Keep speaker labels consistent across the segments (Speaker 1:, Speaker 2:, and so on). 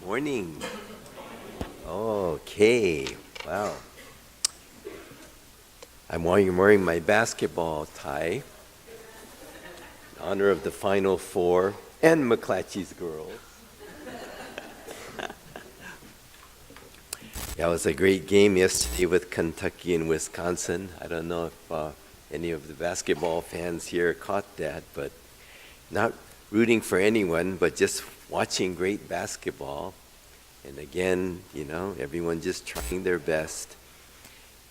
Speaker 1: Morning. Okay. Wow. I'm wearing my basketball tie in honor of the Final Four and McClatchy's girls. Yeah, it was a great game yesterday with Kentucky and Wisconsin. I don't know if any of the basketball fans here caught that, but not rooting for anyone, but just watching great basketball. And again, everyone just trying their best.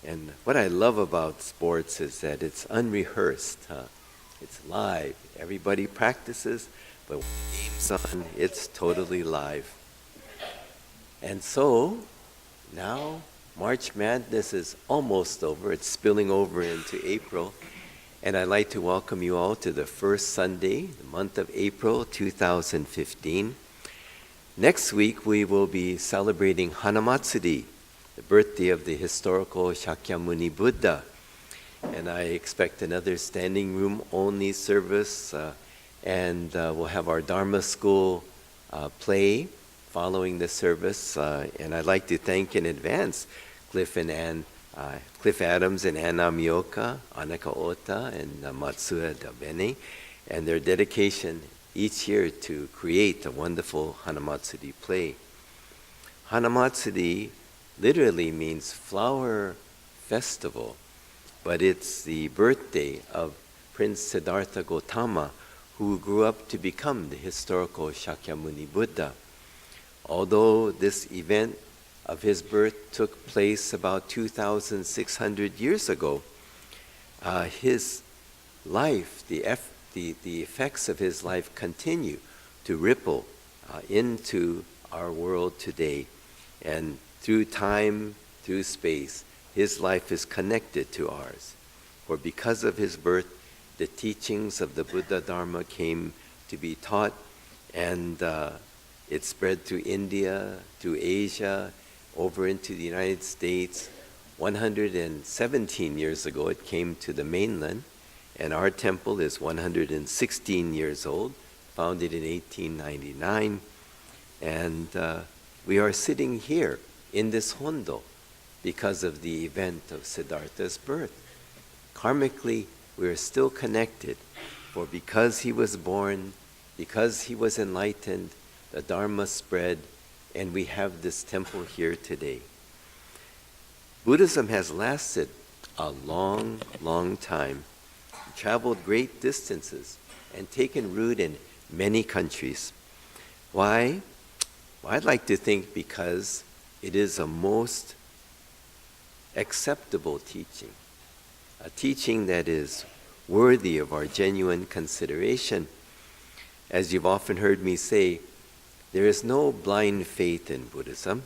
Speaker 1: And what I love about sports is that it's unrehearsed. It's live. Everybody practices, but when the game's on, it's totally live. And so, now March Madness is almost over. It's spilling over into April. And I'd like to welcome you all to the first Sunday, the month of April 2015. Next week, we will be celebrating Hanamatsuri, the birthday of the historical Shakyamuni Buddha. And I expect another standing room only service, and we'll have our Dharma school play following the service. And I'd like to thank in advance Cliff Adams and Anna Miyoka, Anaka Ota, and Matsuya Dabene, and their dedication each year to create a wonderful Hanamatsuri play. Hanamatsuri literally means flower festival, but it's the birthday of Prince Siddhartha Gautama, who grew up to become the historical Shakyamuni Buddha. Although this event of his birth took place about 2,600 years ago, his life, the effects of his life continue to ripple into our world today. And through time, through space, his life is connected to ours. For because of his birth, the teachings of the Buddha Dharma came to be taught, and it spread through India, through Asia, over into the United States. 117 years ago, it came to the mainland. And our temple is 116 years old, founded in 1899. And we are sitting here in this Hondo because of the event of Siddhartha's birth. Karmically, we are still connected, for because he was born, because he was enlightened, the Dharma spread, and we have this temple here today. Buddhism has lasted a long, long time, traveled great distances, and taken root in many countries. Why? Well, I'd like to think because it is a most acceptable teaching, a teaching that is worthy of our genuine consideration. As you've often heard me say, there is no blind faith in Buddhism.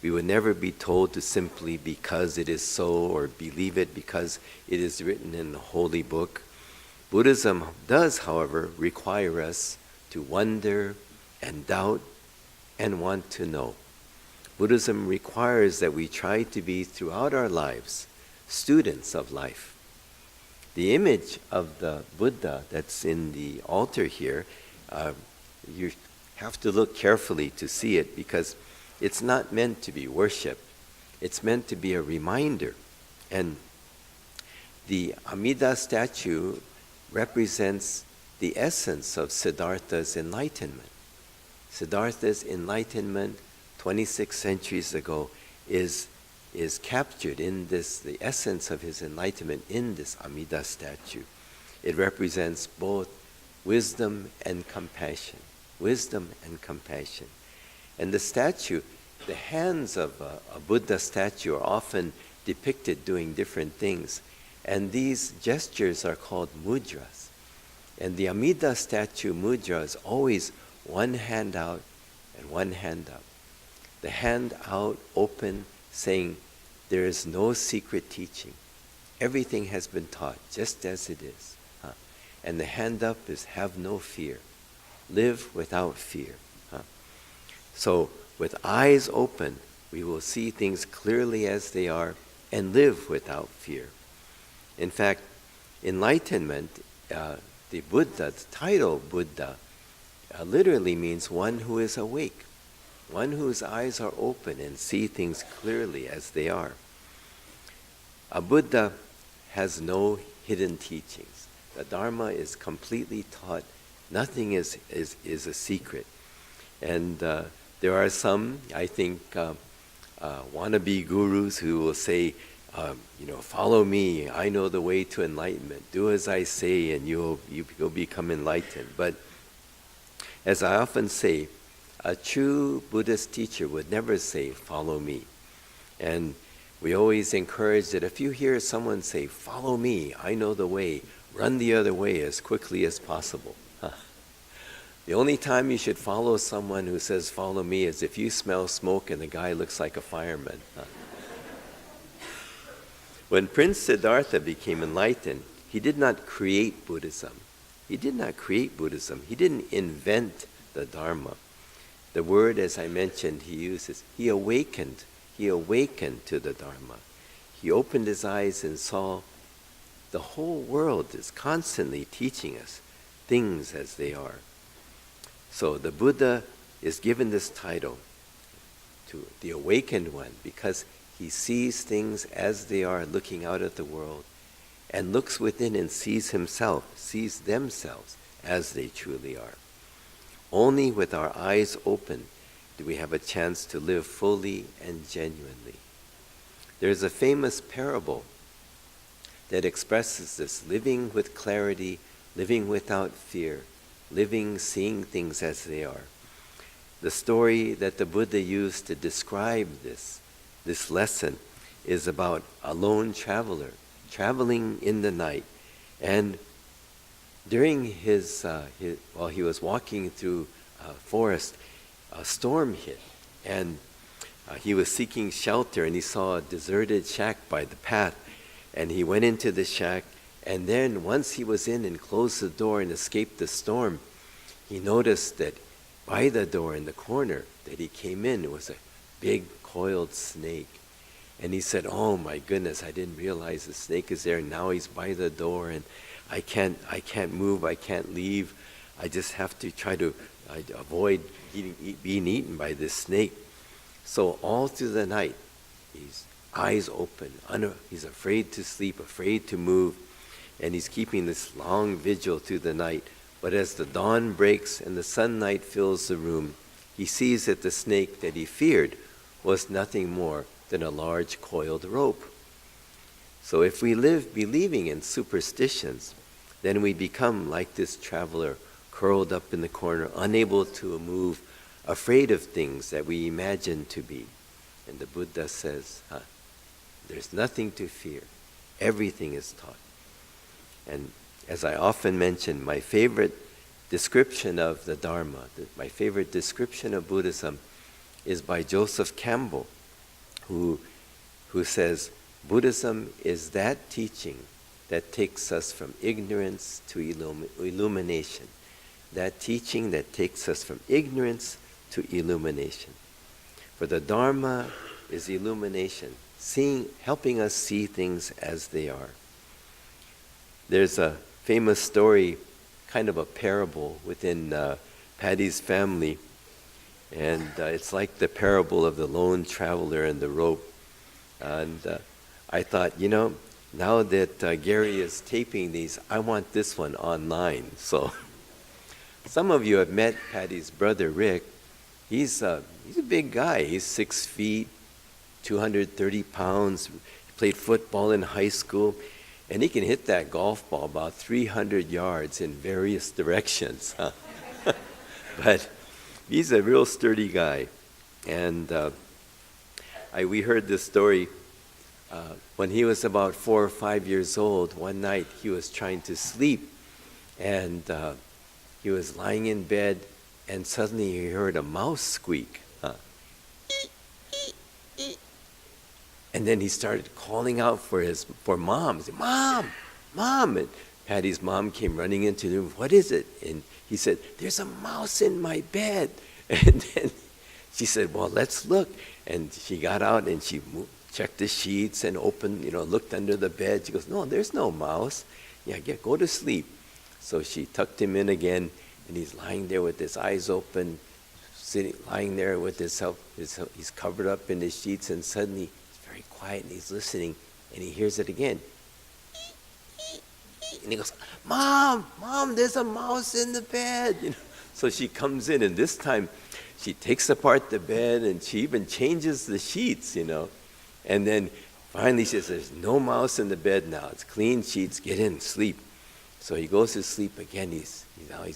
Speaker 1: We would never be told to simply because it is so, or believe it because it is written in the holy book. Buddhism does, however, require us to wonder and doubt and want to know. Buddhism requires that we try to be, throughout our lives, students of life. The image of the Buddha that's in the altar here, you have to look carefully to see it, because it's not meant to be worshipped. It's meant to be a reminder. And the Amida statue represents the essence of Siddhartha's enlightenment. Siddhartha's enlightenment 26 centuries ago is captured in this, the essence of his enlightenment in this Amida statue. It represents both wisdom and compassion. Wisdom and compassion. And the statue, the hands of a Buddha statue are often depicted doing different things. And these gestures are called mudras. And the Amida statue mudra is always one hand out and one hand up. The hand out open, saying, there is no secret teaching. Everything has been taught just as it is. And the hand up is have no fear. Live without fear. So with eyes open, we will see things clearly as they are and live without fear. In fact, enlightenment, the Buddha, the title Buddha, literally means one who is awake. one whose eyes are open and see things clearly as they are. A Buddha has no hidden teachings. The Dharma is completely taught. Nothing is a secret. And there are some, I think, wannabe gurus who will say, follow me, I know the way to enlightenment. Do as I say and you'll become enlightened. But as I often say, a true Buddhist teacher would never say, follow me. And we always encourage that if you hear someone say, follow me, I know the way, run the other way as quickly as possible. The only time you should follow someone who says, follow me, is if you smell smoke and the guy looks like a fireman. When Prince Siddhartha became enlightened, he did not create Buddhism. He didn't invent the Dharma. The word, as I mentioned, he uses, he awakened to the Dharma. He opened his eyes and saw the whole world is constantly teaching us things as they are. So the Buddha is given this title to the awakened one because he sees things as they are, looking out at the world, and looks within and sees themselves as they truly are. Only with our eyes open do we have a chance to live fully and genuinely. There's a famous parable that expresses this: living with clarity, living without fear, seeing things as they are. The story that the Buddha used to describe this lesson is about a lone traveler traveling in the night, and during while he was walking through a forest, a storm hit, and he was seeking shelter, and he saw a deserted shack by the path, and he went into the shack, and then once he was in and closed the door and escaped the storm, he noticed that by the door in the corner that he came in was a big coiled snake. And he said, oh my goodness, I didn't realize the snake is there. Now he's by the door and I can't move, I can't leave. I just have to try to avoid being eaten by this snake. So all through the night, he's eyes open, he's afraid to sleep, afraid to move, and he's keeping this long vigil through the night. But as the dawn breaks and the sunlight fills the room, he sees that the snake that he feared was nothing more than a large coiled rope. So if we live believing in superstitions, then we become like this traveler, curled up in the corner, unable to move, afraid of things that we imagine to be. And the Buddha says, there's nothing to fear. Everything is taught. And as I often mention, my favorite description of the Dharma, my favorite description of Buddhism is by Joseph Campbell, who says, Buddhism is that teaching that takes us from ignorance to illumination. That teaching that takes us from ignorance to illumination. For the Dharma is illumination, helping us see things as they are. There's a famous story, kind of a parable within Patty's family, and it's like the parable of the lone traveler and the rope. And I thought, now that Gary is taping these, I want this one online. So some of you have met Patty's brother Rick. He's a big guy. He's 6 feet, 230 pounds. He played football in high school, and he can hit that golf ball about 300 yards in various directions. But he's a real sturdy guy. And we heard this story. When he was about 4 or 5 years old, one night he was trying to sleep, and he was lying in bed, and suddenly he heard a mouse squeak. And then he started calling out for mom. He said, Mom! Mom! And Patty's mom came running into the room. What is it? And he said, there's a mouse in my bed. And then she said, well, let's look. And she got out and she checked the sheets and opened, looked under the bed. She goes, no, there's no mouse. Yeah, go to sleep. So she tucked him in again, and he's lying there with his eyes open, sitting, lying there with himself. He's covered up in the sheets, and suddenly it's very quiet, and he's listening, and he hears it again. And he goes, Mom, there's a mouse in the bed. So she comes in, and this time she takes apart the bed, and she even changes the sheets, And then finally she says, there's no mouse in the bed now. It's clean sheets. Get in, sleep. So he goes to sleep again. He's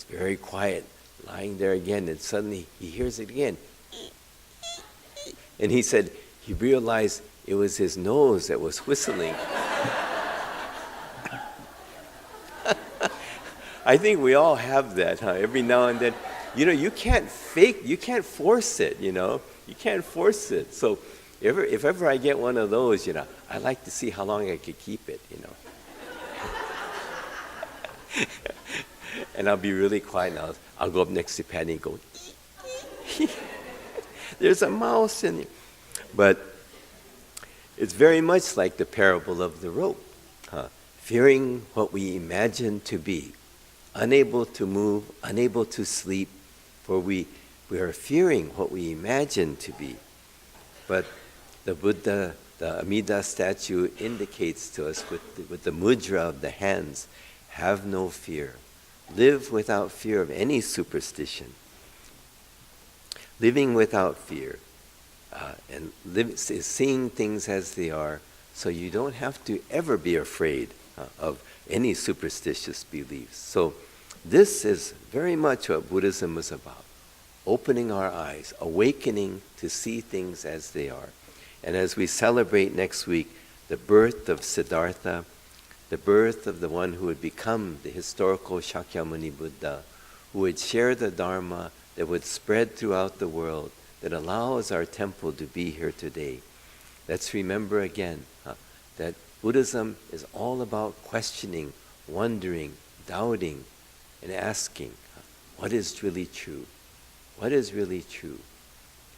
Speaker 1: very quiet, lying there again, and suddenly he hears it again. And he said he realized it was his nose that was whistling. I think we all have that, every now and then. You can't force it, You can't force it. So if ever I get one of those, I like to see how long I could keep it, And I'll be really quiet now. I'll go up next to Patty and go, there's a mouse in here. But it's very much like the parable of the rope. Fearing what we imagine to be, unable to move, unable to sleep, for we are fearing what we imagine to be. But the Buddha, the Amida statue indicates to us with the mudra of the hands, have no fear. Live without fear of any superstition. Living without fear and seeing things as they are, so you don't have to ever be afraid of any superstitious beliefs. So this is very much what Buddhism is about. Opening our eyes, awakening to see things as they are. And as we celebrate next week the birth of Siddhartha, the birth of the one who would become the historical Shakyamuni Buddha, who would share the Dharma that would spread throughout the world, that allows our temple to be here today. Let's remember again that Buddhism is all about questioning, wondering, doubting, and asking, what is really true? What is really true?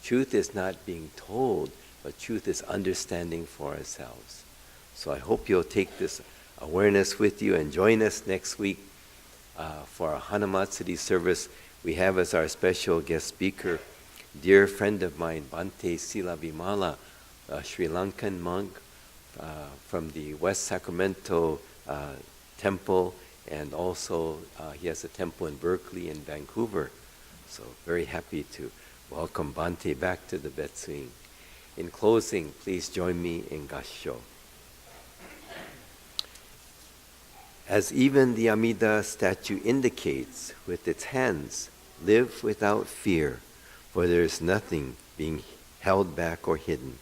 Speaker 1: Truth is not being told, but truth is understanding for ourselves. So I hope you'll take this awareness with you and join us next week for our Hanamatsuri service. We have as our special guest speaker, dear friend of mine, Bhante Sila Vimala, a Sri Lankan monk from the West Sacramento temple, and also he has a temple in Berkeley and Vancouver. So very happy to welcome Bhante back to the Betsuing. In closing, please join me in Gassho. As even the Amida statue indicates with its hands, live without fear, for there is nothing being held back or hidden.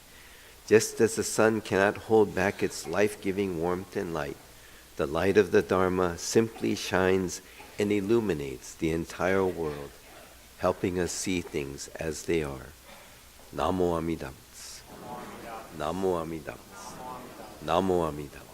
Speaker 1: Just as the sun cannot hold back its life-giving warmth and light, the light of the Dharma simply shines and illuminates the entire world, helping us see things as they are. Namo Amida Butsu. Namo Amida Butsu. Namo Amida Butsu.